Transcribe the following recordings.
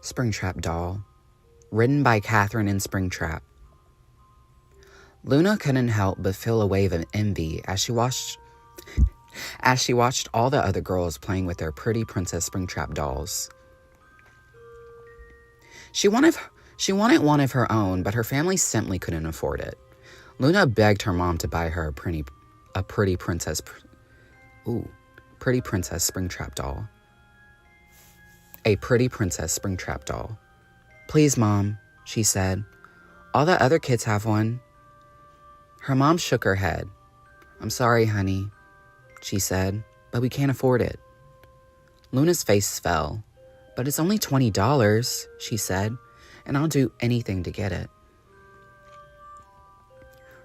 Springtrap doll, written by Catherine in Springtrap. Luna couldn't help but feel a wave of envy as she watched all the other girls playing with their pretty Princess Springtrap dolls. She wanted one of her own, but her family simply couldn't afford it. Luna begged her mom to buy her a pretty Princess Springtrap doll. A pretty Princess Springtrap doll. "Please, Mom," she said. "All the other kids have one." Her mom shook her head. "I'm sorry, honey," she said, "but we can't afford it." Luna's face fell. "But it's only $20, she said, "and I'll do anything to get it."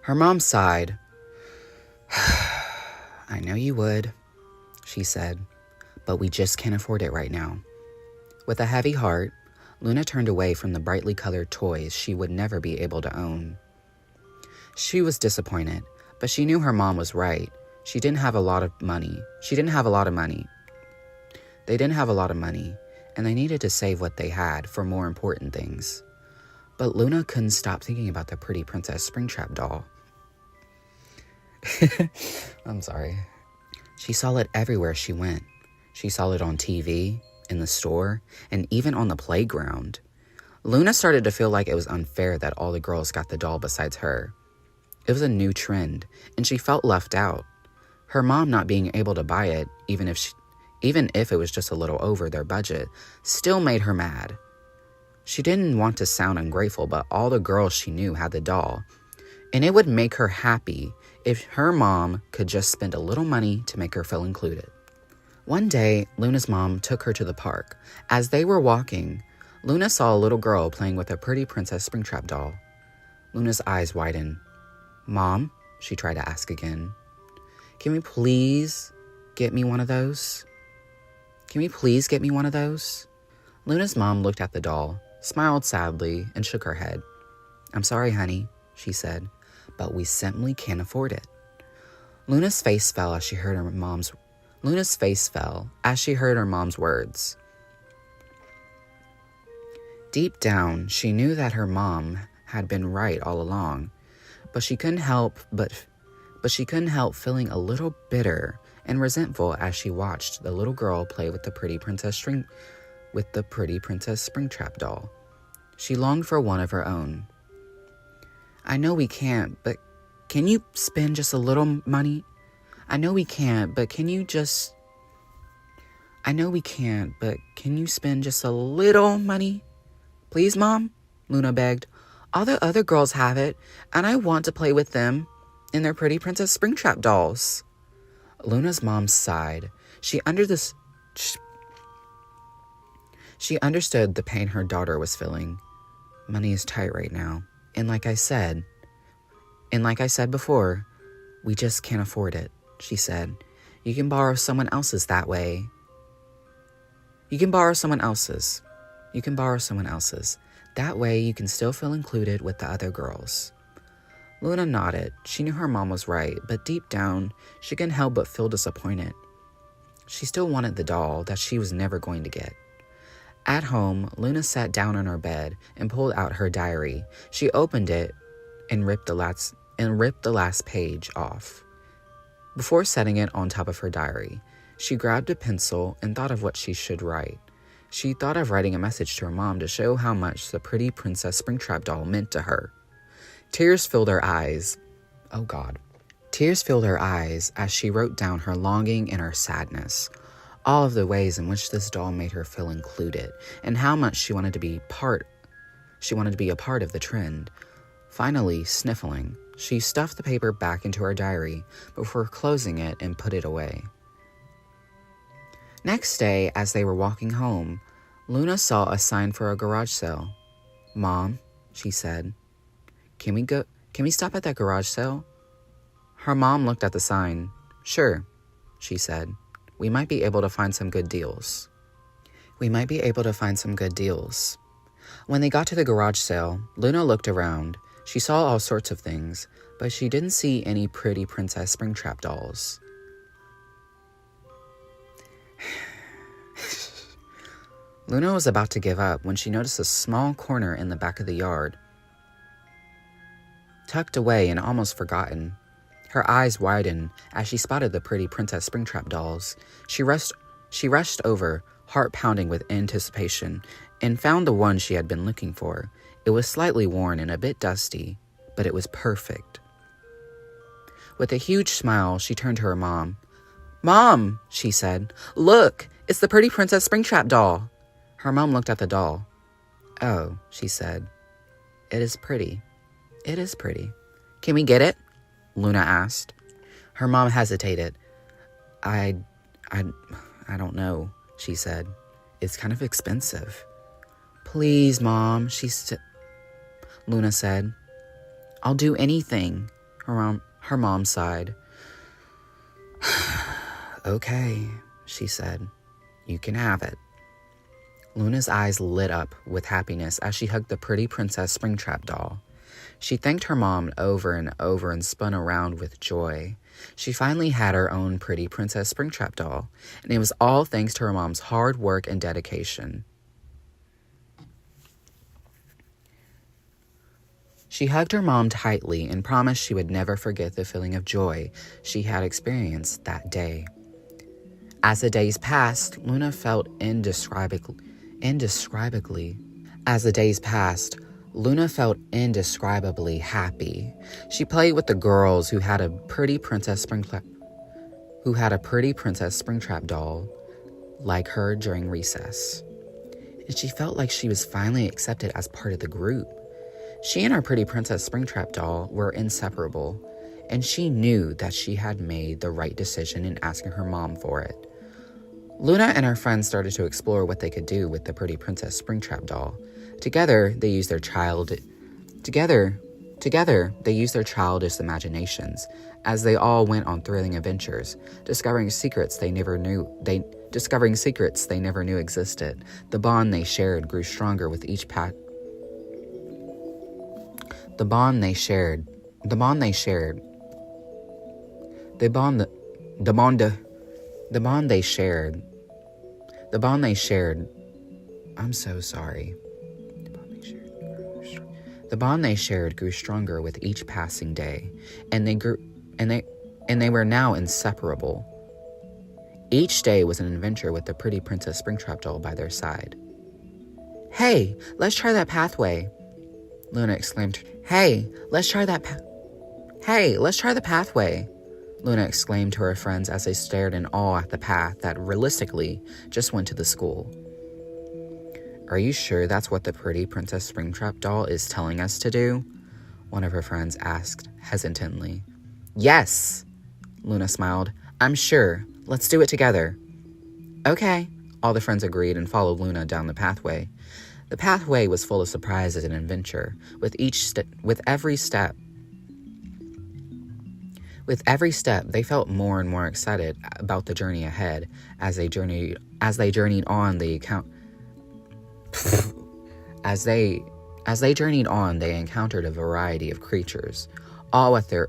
Her mom sighed. "I know you would," she said, "but we just can't afford it right now." With a heavy heart, Luna turned away from the brightly colored toys she would never be able to own. She was disappointed, but she knew her mom was right. They didn't have a lot of money, and they needed to save what they had for more important things. But Luna couldn't stop thinking about the pretty Princess Springtrap doll. I'm sorry. She saw it everywhere she went. She saw it on TV, in the store, and even on the playground. Luna started to feel like it was unfair that all the girls got the doll besides her. It was a new trend, and she felt left out. Her mom not being able to buy it, even if it was just a little over their budget, still made her mad. She didn't want to sound ungrateful, but all the girls she knew had the doll, and it would make her happy if her mom could just spend a little money to make her feel included. One day, Luna's mom took her to the park. As they were walking, Luna saw a little girl playing with a pretty Princess Springtrap doll. Luna's eyes widened. "Mom," she tried to ask again, "can we please get me one of those? Luna's mom looked at the doll, smiled sadly, and shook her head. "I'm sorry, honey," she said, "but we simply can't afford it." Luna's face fell as she heard her mom's words. Deep down, she knew that her mom had been right all along, but she couldn't help feeling a little bitter and resentful as she watched the little girl play with the pretty Princess Springtrap doll. She longed for one of her own. "I know we can't, but can you spend just a little money? I know we can't, but can you spend just a little money? Please, Mom," Luna begged. "All the other girls have it, and I want to play with them in their pretty Princess Springtrap dolls." Luna's mom sighed. She understood the pain her daughter was feeling. "Money is tight right now, and like I said before, we just can't afford it," she said. You can borrow someone else's. That way you can still feel included with the other girls." Luna nodded. She knew her mom was right, but deep down, she couldn't help but feel disappointed. She still wanted the doll that she was never going to get. At home, Luna sat down on her bed and pulled out her diary. She opened it and ripped the last page off. Before setting it on top of her diary, she grabbed a pencil and thought of what she should write. She thought of writing a message to her mom to show how much the pretty Princess Springtrap doll meant to her. Tears filled her eyes. Oh God. Tears filled her eyes as she wrote down her longing and her sadness, all of the ways in which this doll made her feel included, and how much she wanted to be a part of the trend. Finally, sniffling, she stuffed the paper back into her diary before closing it and put it away. Next day, as they were walking home, Luna saw a sign for a garage sale. "Mom," she said, Can we stop at that garage sale?" Her mom looked at the sign. "Sure," she said. We might be able to find some good deals." When they got to the garage sale, Luna looked around. She saw all sorts of things, but she didn't see any pretty Princess Springtrap dolls. Luna was about to give up when she noticed a small corner in the back of the yard, tucked away and almost forgotten. Her eyes widened as she spotted the pretty Princess Springtrap dolls. She rushed over, heart pounding with anticipation, and found the one she had been looking for. It was slightly worn and a bit dusty, but it was perfect. With a huge smile, she turned to her mom. "Mom," she said, "look, it's the pretty Princess Springtrap doll." Her mom looked at the doll. "Oh," she said, "it is pretty. It is pretty. Can we get it?" Luna asked. Her mom hesitated. I don't know," she said. "It's kind of expensive." "Please, Mom," Luna said. "I'll do anything." Her mom sighed. "Okay," she said. "You can have it." Luna's eyes lit up with happiness as she hugged the pretty Princess Springtrap doll. She thanked her mom over and over and spun around with joy. She finally had her own pretty Princess Springtrap doll, and it was all thanks to her mom's hard work and dedication. She hugged her mom tightly and promised she would never forget the feeling of joy she had experienced that day. As the days passed, Luna felt indescribably happy. She played with the girls who had a pretty Princess Springtrap doll like her during recess. And she felt like she was finally accepted as part of the group. She and her pretty Princess Springtrap doll were inseparable, and she knew that she had made the right decision in asking her mom for it. Luna and her friends started to explore what they could do with the pretty Princess Springtrap doll. Together, they used their childish imaginations as they all went on thrilling adventures, discovering secrets they never knew existed. The bond they shared grew stronger with each The bond they shared. I'm so sorry. The bond they shared grew stronger with each passing day, and they were now inseparable. Each day was an adventure with the pretty Princess Springtrap doll by their side. "Hey, let's try that pathway," Luna exclaimed. Hey, let's try the pathway, Luna exclaimed to her friends as they stared in awe at the path that realistically just went to the school. "Are you sure that's what the pretty Princess Springtrap doll is telling us to do?" one of her friends asked hesitantly. "Yes," Luna smiled. "I'm sure. Let's do it together." "Okay," all the friends agreed and followed Luna down the pathway. The pathway was full of surprises and adventure. With every step, they felt more and more excited about the journey ahead. As they journeyed on, they encountered a variety of creatures, all with their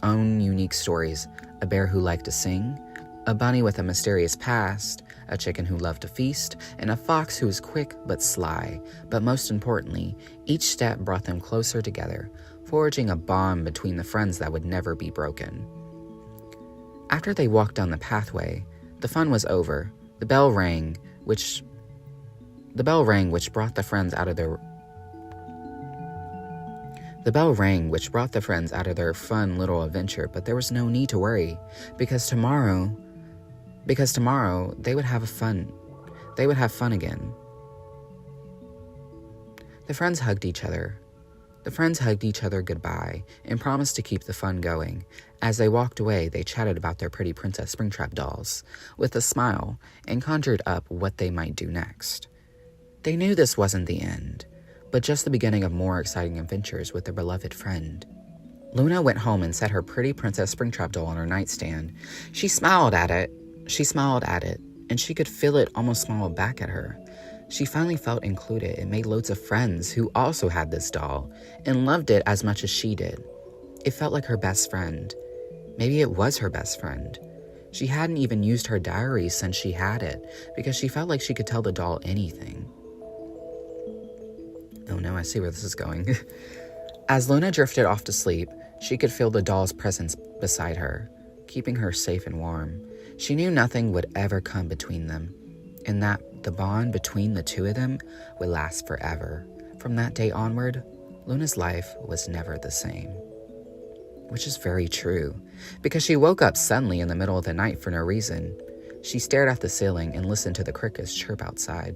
own unique stories. A bear who liked to sing, a bunny with a mysterious past, a chicken who loved to feast, and a fox who was quick but sly. But most importantly, each step brought them closer together, forging a bond between the friends that would never be broken. After they walked down the pathway, the fun was over. The bell rang, which brought the friends out of their fun little adventure. But there was no need to worry, because tomorrow they would have fun again. The friends hugged each other goodbye and promised to keep the fun going. As they walked away, they chatted about their pretty Princess Springtrap dolls with a smile and conjured up what they might do next. They knew this wasn't the end, but just the beginning of more exciting adventures with their beloved friend. Luna went home and set her pretty Princess Springtrap doll on her nightstand. She smiled at it, and she could feel it almost smile back at her. She finally felt included and made loads of friends who also had this doll and loved it as much as she did. It felt like her best friend. Maybe it was her best friend. She hadn't even used her diary since she had it, because she felt like she could tell the doll anything. Oh no, I see where this is going. As Luna drifted off to sleep, she could feel the doll's presence beside her, keeping her safe and warm. She knew nothing would ever come between them, and that the bond between the two of them would last forever. From that day onward, Luna's life was never the same. Which is very true, because she woke up suddenly in the middle of the night for no reason. She stared at the ceiling and listened to the crickets chirp outside.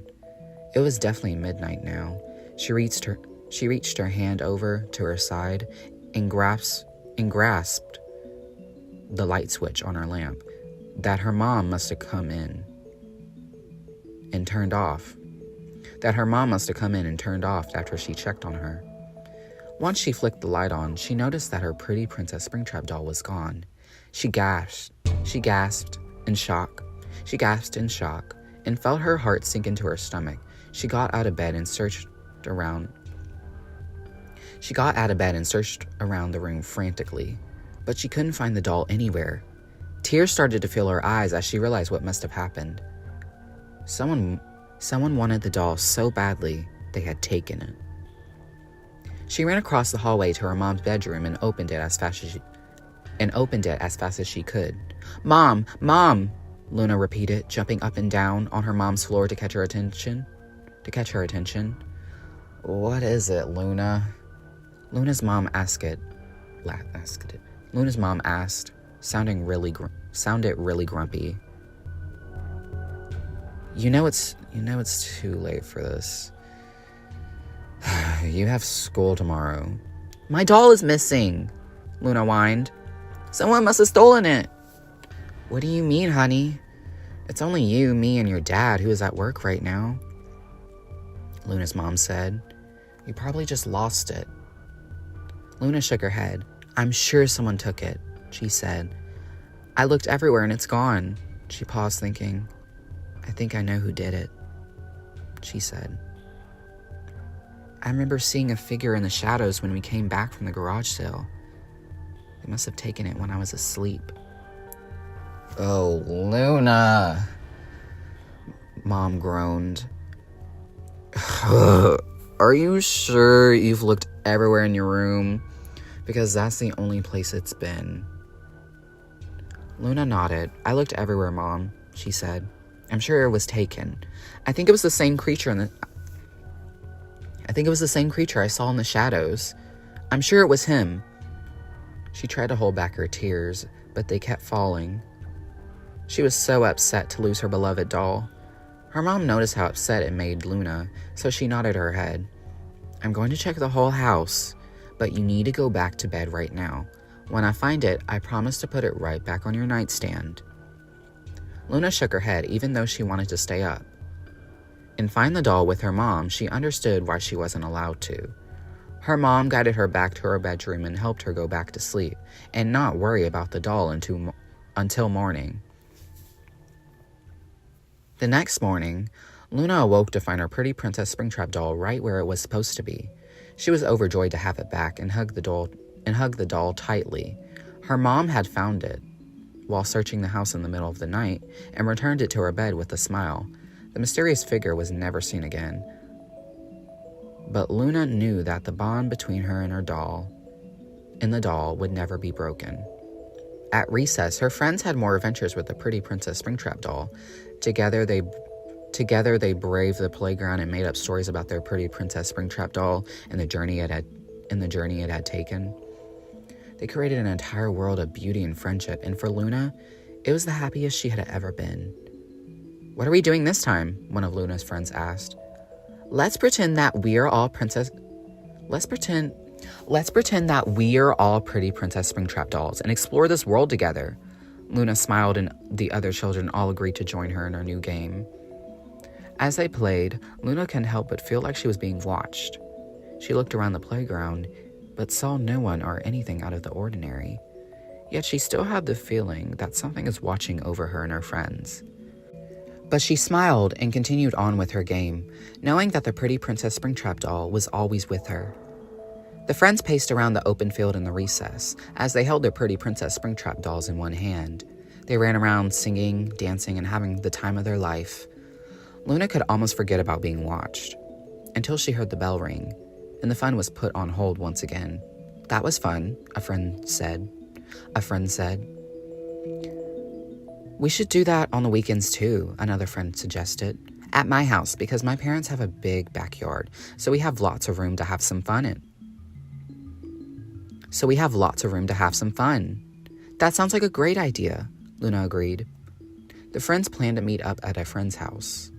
It was definitely midnight now. She reached her hand over to her side and grasped the light switch on her lamp that her mom must have come in and turned off. After she checked on her. Once she flicked the light on, she noticed that her pretty Princess Springtrap doll was gone. She gasped in shock, and felt her heart sink into her stomach. She got out of bed and searched around the room frantically, but she couldn't find the doll anywhere. Tears started to fill her eyes as she realized what must have happened. Someone wanted the doll so badly, they had taken it. She ran across the hallway to her mom's bedroom and opened it as fast as she could. "Mom, Mom," Luna repeated, jumping up and down on her mom's floor to catch her attention. "What is it, Luna?" Luna's mom asked, sounded really grumpy. You know it's too late for this. You have school tomorrow." "My doll is missing," Luna whined. "Someone must have stolen it." "What do you mean, honey? It's only you, me, and your dad who is at work right now," Luna's mom said. "You probably just lost it." Luna shook her head. "I'm sure someone took it," she said. "I looked everywhere and it's gone." She paused, thinking. "I think I know who did it," she said. "I remember seeing a figure in the shadows when we came back from the garage sale. They must have taken it when I was asleep." "Oh, Luna," Mom groaned. "Are you sure you've looked everywhere in your room? Because that's the only place it's been." Luna nodded. "I looked everywhere, Mom," she said. "I'm sure it was taken. I think it was the same creature I saw in the shadows. I'm sure it was him." She tried to hold back her tears, but they kept falling. She was so upset to lose her beloved doll. Her mom noticed how upset it made Luna, so she nodded her head. "I'm going to check the whole house, but you need to go back to bed right now. When I find it, I promise to put it right back on your nightstand." Luna shook her head, even though she wanted to stay up. And find the doll with her mom, she understood why she wasn't allowed to. Her mom guided her back to her bedroom and helped her go back to sleep and not worry about the doll until morning. The next morning, Luna awoke to find her pretty Princess Springtrap doll right where it was supposed to be. She was overjoyed to have it back and hugged the doll tightly. Her mom had found it while searching the house in the middle of the night and returned it to her bed with a smile. The mysterious figure was never seen again. But Luna knew that the bond between her and the doll would never be broken. At recess, her friends had more adventures with the pretty Princess Springtrap doll. Together they braved the playground and made up stories about their pretty Princess Springtrap doll and the journey it had taken. They created an entire world of beauty and friendship, and for Luna, it was the happiest she had ever been. "What are we doing this time?" one of Luna's friends asked. Let's pretend that we are all pretty Princess Springtrap dolls and explore this world together." Luna smiled, and the other children all agreed to join her in her new game. As they played, Luna couldn't help but feel like she was being watched. She looked around the playground, but saw no one or anything out of the ordinary. Yet she still had the feeling that something is watching over her and her friends. But she smiled and continued on with her game, knowing that the pretty Princess Springtrap doll was always with her. The friends paced around the open field in the recess as they held their pretty Princess Springtrap dolls in one hand. They ran around singing, dancing, and having the time of their life. Luna could almost forget about being watched, until she heard the bell ring, and the fun was put on hold once again. "That was fun," a friend said. "We should do that on the weekends too," another friend suggested. "At my house, because my parents have a big backyard, so we have lots of room to have some fun in. That sounds like a great idea," Luna agreed. The friends planned to meet up at a friend's house.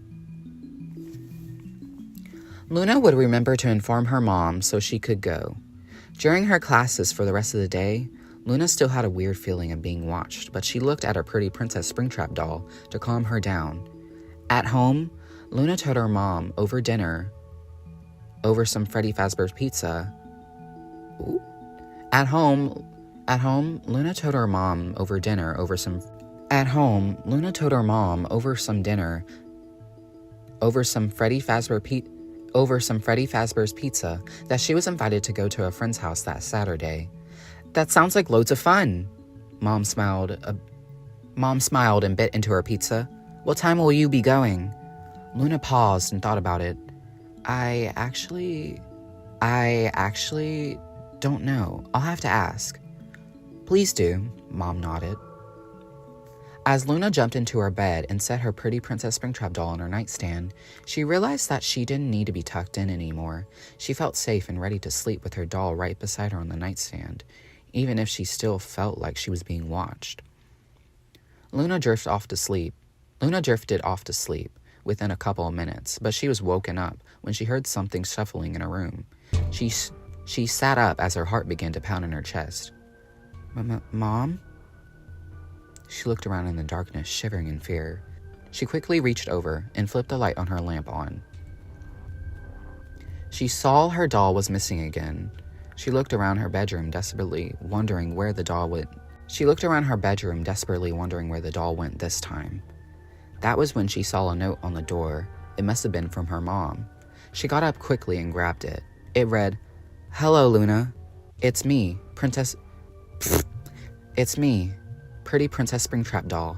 Luna would remember to inform her mom so she could go. During her classes for the rest of the day, Luna still had a weird feeling of being watched, but she looked at her pretty Princess Springtrap doll to calm her down. At home, Luna told her mom over dinner over some Freddy Fazbear's pizza. At home, Luna told her mom over dinner over some Freddy Fazbear's pizza that she was invited to go to a friend's house that Saturday. "That sounds like loads of fun." Mom smiled and bit into her pizza. "What time will you be going?" Luna paused and thought about it. I actually don't know. I'll have to ask." "Please do," Mom nodded. As Luna jumped into her bed and set her pretty Princess Springtrap doll on her nightstand, she realized that she didn't need to be tucked in anymore. She felt safe and ready to sleep with her doll right beside her on the nightstand, even if she still felt like she was being watched. Luna drifted off to sleep within a couple of minutes, but she was woken up when she heard something shuffling in her room. She sat up as her heart began to pound in her chest. "Mom?" She looked around in the darkness, shivering in fear. She quickly reached over and flipped the light on her lamp on. She saw her doll was missing again. She looked around her bedroom, desperately wondering where the doll went this time. That was when she saw a note on the door. It must have been from her mom. She got up quickly and grabbed it. It read, "Hello, Luna. It's me, pretty Princess Springtrap doll.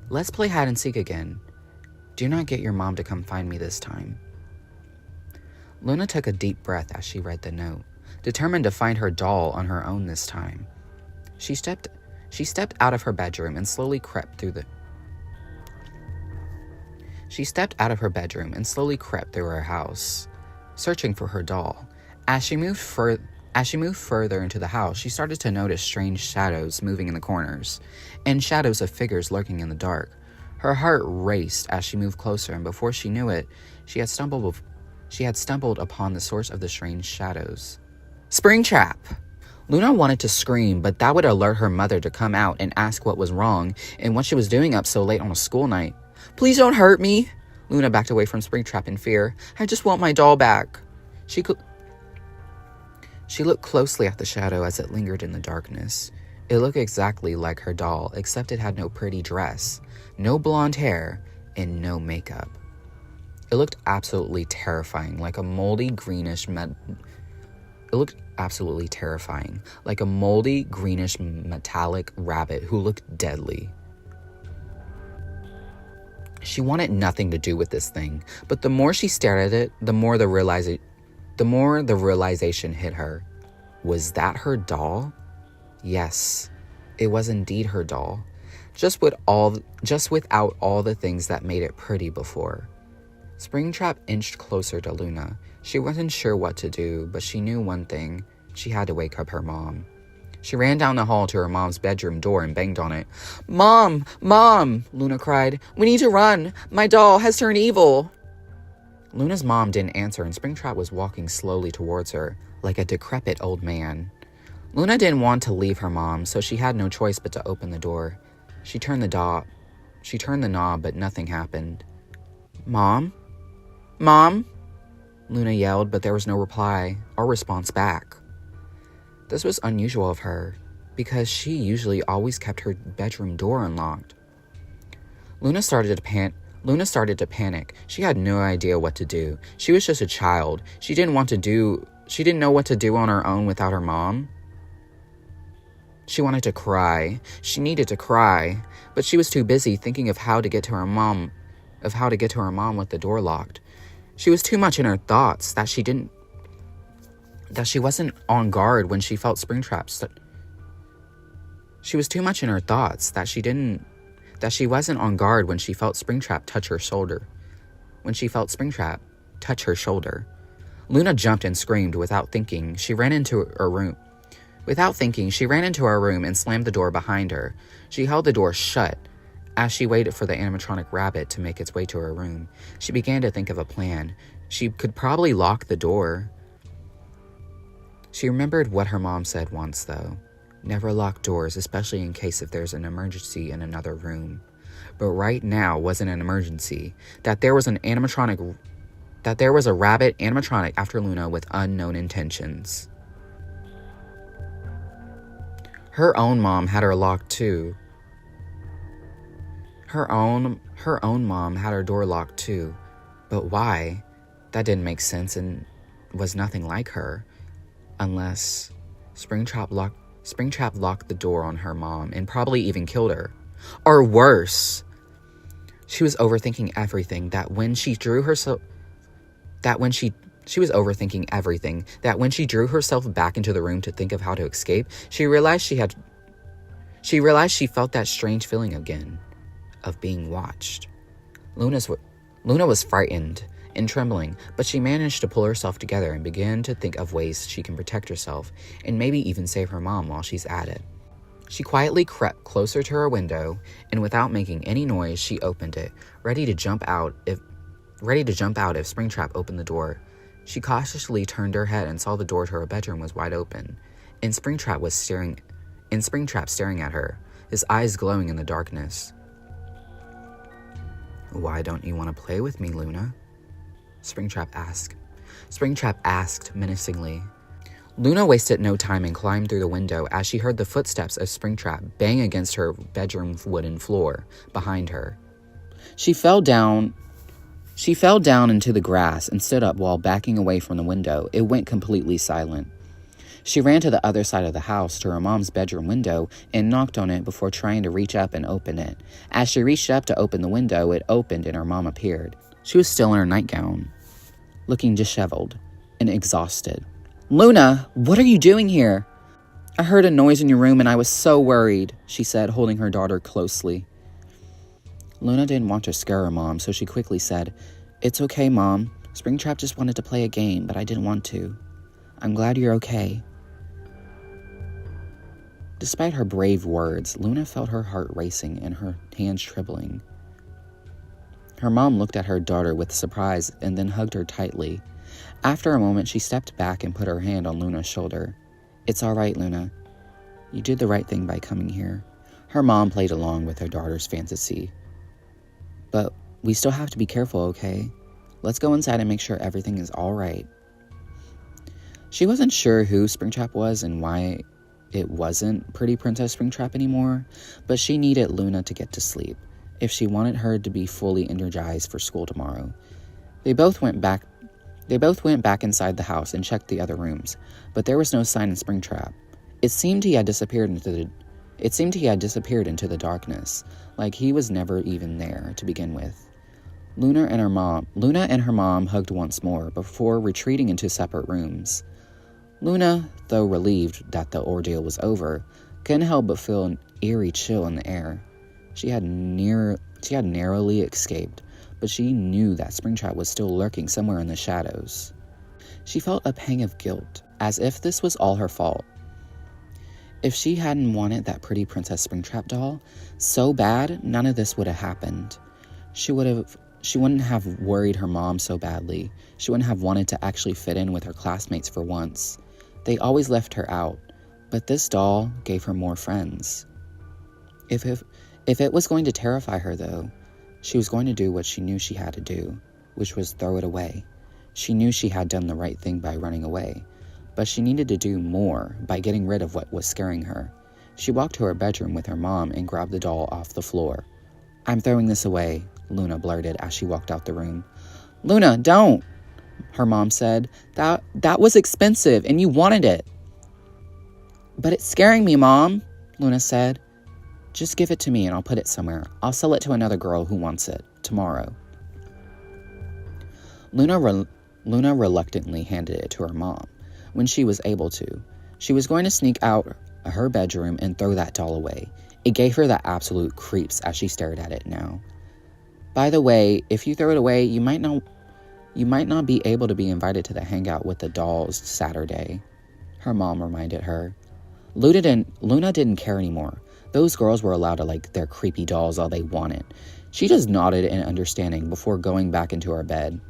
Let's play hide and seek again. Do not get your mom to come find me this time." Luna took a deep breath as she read the note, determined to find her doll on her own this time. She stepped out of her bedroom and slowly crept through her house, searching for her doll. As she moved further into the house, she started to notice strange shadows moving in the corners, and shadows of figures lurking in the dark. Her heart raced as she moved closer, and before she knew it, she had stumbled upon the source of the strange shadows. Springtrap! Luna wanted to scream, but that would alert her mother to come out and ask what was wrong and what she was doing up so late on a school night. "Please don't hurt me!" Luna backed away from Springtrap in fear. "I just want my doll back." She looked closely at the shadow as it lingered in the darkness. It looked exactly like her doll, except it had no pretty dress, no blonde hair, and no makeup. It looked absolutely terrifying, like a moldy greenish metallic rabbit who looked deadly. She wanted nothing to do with this thing, but the more she stared at it, the more the realization hit her. Was that her doll? Yes, it was indeed her doll, just without all the things that made it pretty before. Springtrap inched closer to Luna. She wasn't sure what to do, but she knew one thing. She had to wake up her mom. She ran down the hall to her mom's bedroom door and banged on it. "Mom! Mom!" Luna cried. "We need to run! My doll has turned evil!" Luna's mom didn't answer, and Springtrap was walking slowly towards her, like a decrepit old man. Luna didn't want to leave her mom, so she had no choice but to open the door. She turned the knob, but nothing happened. "Mom? Mom?" Luna yelled, but there was no reply or response back. This was unusual of her, because she usually always kept her bedroom door unlocked. Luna started to panic. She had no idea what to do. She was just a child. She didn't know what to do on her own without her mom. She wanted to cry. She needed to cry, but she was too busy thinking of how to get to her mom with the door locked. She was too much in her thoughts that she wasn't on guard when she felt Springtrap. She was too much in her thoughts that she wasn't on guard when she felt Springtrap touch her shoulder. Luna jumped and screamed. Without thinking, she ran into her room and slammed the door behind her. She held the door shut as she waited for the animatronic rabbit to make its way to her room. She began to think of a plan. She could probably lock the door. She remembered what her mom said once, though. Never lock doors, especially in case if there's an emergency in another room. But right now wasn't an emergency. That there was a rabbit animatronic after Luna with unknown intentions. Her own mom had her locked too. Her own mom had her door locked too. But why? That didn't make sense and was nothing like her. Unless Springtrap locked the door on her mom and probably even killed her. Or worse. She was overthinking everything. She was overthinking everything. That when she drew herself back into the room to think of how to escape, she realized she felt that strange feeling again of being watched. Luna was frightened and trembling, but she managed to pull herself together and began to think of ways she can protect herself and maybe even save her mom while she's at it. She quietly crept closer to her window, and without making any noise, she opened it, ready to jump out if Springtrap opened the door. She cautiously turned her head and saw the door to her bedroom was wide open, and Springtrap staring at her, his eyes glowing in the darkness. "Why don't you want to play with me, Luna?" Springtrap asked menacingly. Luna wasted no time and climbed through the window as she heard the footsteps of Springtrap bang against her bedroom's wooden floor behind her. She fell down into the grass and stood up while backing away from the window. It went completely silent. She ran to the other side of the house to her mom's bedroom window and knocked on it before trying to reach up and open it. As she reached up to open the window, it opened and her mom appeared. She was still in her nightgown, looking disheveled and exhausted. "Luna, what are you doing here?" "I heard a noise in your room and I was so worried," she said, holding her daughter closely. Luna didn't want to scare her mom, so she quickly said, "It's okay, Mom. Springtrap just wanted to play a game, but I didn't want to. I'm glad you're okay." Despite her brave words, Luna felt her heart racing and her hands trembling. Her mom looked at her daughter with surprise and then hugged her tightly. After a moment, she stepped back and put her hand on Luna's shoulder. "It's all right, Luna. You did the right thing by coming here." Her mom played along with her daughter's fantasy. "But we still have to be careful, okay? Let's go inside and make sure everything is all right." She wasn't sure who Springtrap was and why it wasn't Pretty Princess Springtrap anymore, but she needed Luna to get to sleep if she wanted her to be fully energized for school tomorrow. They both went back inside the house and checked the other rooms, but there was no sign of Springtrap. It seemed he had disappeared into the darkness, like he was never even there to begin with. Luna and her mom hugged once more before retreating into separate rooms. Luna, though relieved that the ordeal was over, couldn't help but feel an eerie chill in the air. She had narrowly escaped, but she knew that Springtrap was still lurking somewhere in the shadows. She felt a pang of guilt, as if this was all her fault. If she hadn't wanted that Pretty Princess Springtrap doll so bad, none of this would have happened. She wouldn't have worried her mom so badly. She wouldn't have wanted to actually fit in with her classmates for once. They always left her out, but this doll gave her more friends. If it was going to terrify her, though, she was going to do what she knew she had to do, which was throw it away. She knew she had done the right thing by running away, but she needed to do more by getting rid of what was scaring her. She walked to her bedroom with her mom and grabbed the doll off the floor. "I'm throwing this away," Luna blurted as she walked out the room. "Luna, don't," her mom said. That was expensive and you wanted it." "But it's scaring me, Mom." Luna said. Just give it to me and I'll put it somewhere. I'll sell it to another girl who wants it tomorrow. Luna reluctantly handed it to her mom when she was able to. She was going to sneak out her bedroom and throw that doll away. It gave her the absolute creeps as she stared at it now. By the way, if you throw it away, you might not be able to be invited to the hangout with the dolls Saturday, her mom reminded her. Luna didn't care anymore. Those girls were allowed to like their creepy dolls all they wanted. She just nodded in understanding before going back into her bed.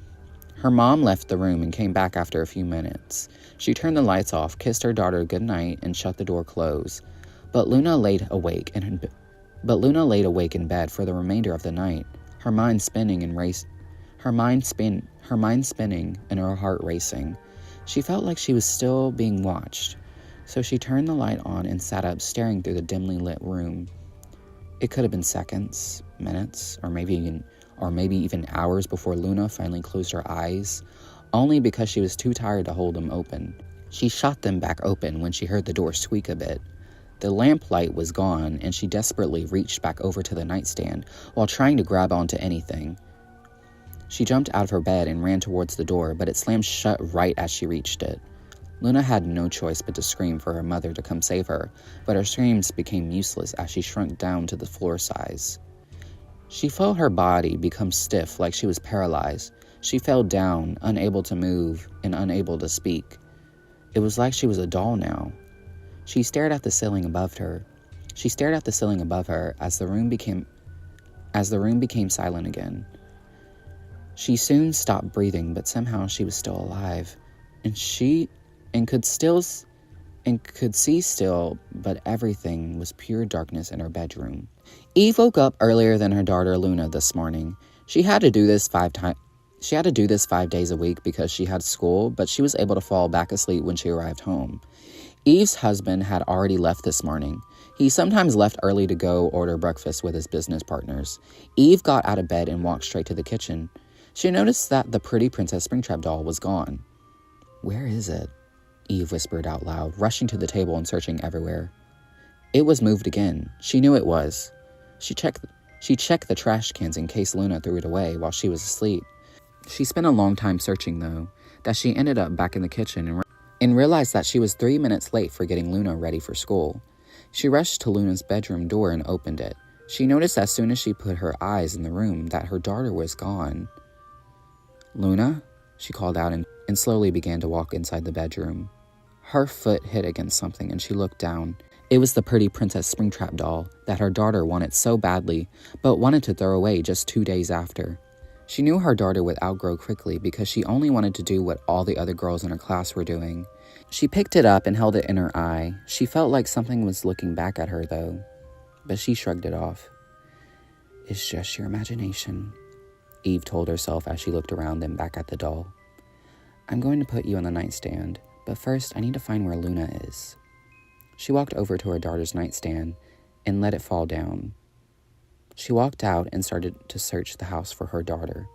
Her mom left the room and came back after a few minutes. She turned the lights off, kissed her daughter goodnight, and shut the door closed. But Luna laid awake in bed for the remainder of the night, her mind spinning and her heart racing. She felt like she was still being watched. So she turned the light on and sat up, staring through the dimly lit room. It could have been seconds, minutes, or maybe even hours before Luna finally closed her eyes, only because she was too tired to hold them open. She shot them back open when she heard the door squeak a bit. The lamplight was gone, and she desperately reached back over to the nightstand while trying to grab onto anything. She jumped out of her bed and ran towards the door, but it slammed shut right as she reached it. Luna had no choice but to scream for her mother to come save her, but her screams became useless as she shrunk down to the floor size. She felt her body become stiff like she was paralyzed. She fell down, unable to move and unable to speak. It was like she was a doll now. She stared at the ceiling above her. As the room became silent again. She soon stopped breathing, but somehow she was still alive. And could see still, but everything was pure darkness in her bedroom. Eve woke up earlier than her daughter Luna this morning. She had to do this 5 days a week because she had school, but she was able to fall back asleep when she arrived home. Eve's husband had already left this morning. He sometimes left early to go order breakfast with his business partners. Eve got out of bed and walked straight to the kitchen. She noticed that the pretty Princess Springtrap doll was gone. Where is it? Eve whispered out loud, rushing to the table and searching everywhere. It was moved again. She knew it was. She checked the trash cans in case Luna threw it away while she was asleep. She spent a long time searching, though, that she ended up back in the kitchen and realized that she was 3 minutes late for getting Luna ready for school. She rushed to Luna's bedroom door and opened it. She noticed as soon as she put her eyes in the room that her daughter was gone. Luna? She called out and slowly began to walk inside the bedroom. Her foot hit against something and she looked down. It was the pretty Princess Springtrap doll that her daughter wanted so badly, but wanted to throw away just 2 days after. She knew her daughter would outgrow quickly because she only wanted to do what all the other girls in her class were doing. She picked it up and held it in her eye. She felt like something was looking back at her, though, but she shrugged it off. It's just your imagination, Eve told herself as she looked around and back at the doll. I'm going to put you on the nightstand, but first I need to find where Luna is. She walked over to her daughter's nightstand and let it fall down. She walked out and started to search the house for her daughter.